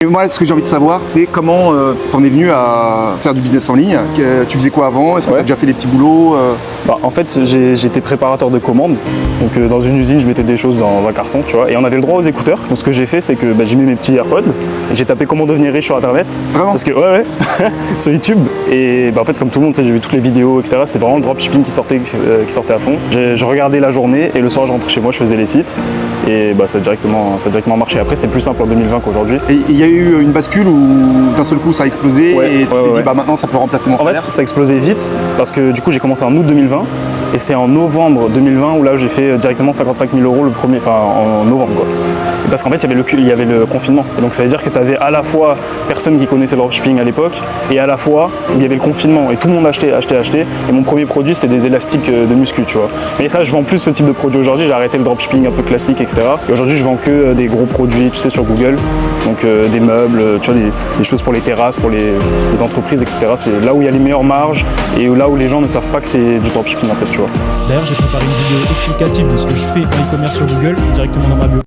Et moi, ce que j'ai envie de savoir, c'est comment t'en es venu à faire du business en ligne. Tu faisais quoi avant? Est-ce que tu as déjà fait des petits boulots En fait, j'étais préparateur de commandes. Donc dans une usine, je mettais des choses dans un carton, tu vois. Et on avait le droit aux écouteurs. Donc ce que j'ai fait, c'est que j'ai mis mes petits AirPods. Et j'ai tapé comment devenir riche sur Internet. Vraiment? Parce que, ouais, sur YouTube. Et en fait, comme tout le monde, j'ai vu toutes les vidéos, etc. C'est vraiment le dropshipping qui sortait à fond. Je regardais la journée et le soir, je rentrais chez moi, je faisais les sites. Et ça a directement marché. Après, c'était plus simple en 2020 qu'aujourd'hui. Et il y a eu une bascule où d'un seul coup ça a explosé et tu t'es dit maintenant ça peut remplacer mon salaire. En fait, ça a explosé vite parce que du coup j'ai commencé en août 2020 et c'est en novembre 2020 où là j'ai fait directement 55 000 € le premier, en novembre quoi. Et parce qu'en fait il y avait le confinement et donc ça veut dire que tu avais à la fois personne qui connaissait le dropshipping à l'époque et à la fois où il y avait le confinement et tout le monde achetait et mon premier produit c'était des élastiques de muscu, tu vois. Mais ça je vends plus ce type de produit aujourd'hui, j'ai arrêté le dropshipping un peu classique, etc. Et aujourd'hui je vends que des gros produits, tu sais, sur Google, donc des meubles, tu vois, des choses pour les terrasses, pour les entreprises, etc. C'est là où il y a les meilleures marges et là où les gens ne savent pas que c'est du dropshipping en fait, tu vois. D'ailleurs, j'ai préparé une vidéo explicative de ce que je fais en e-commerce sur Google directement dans ma bio.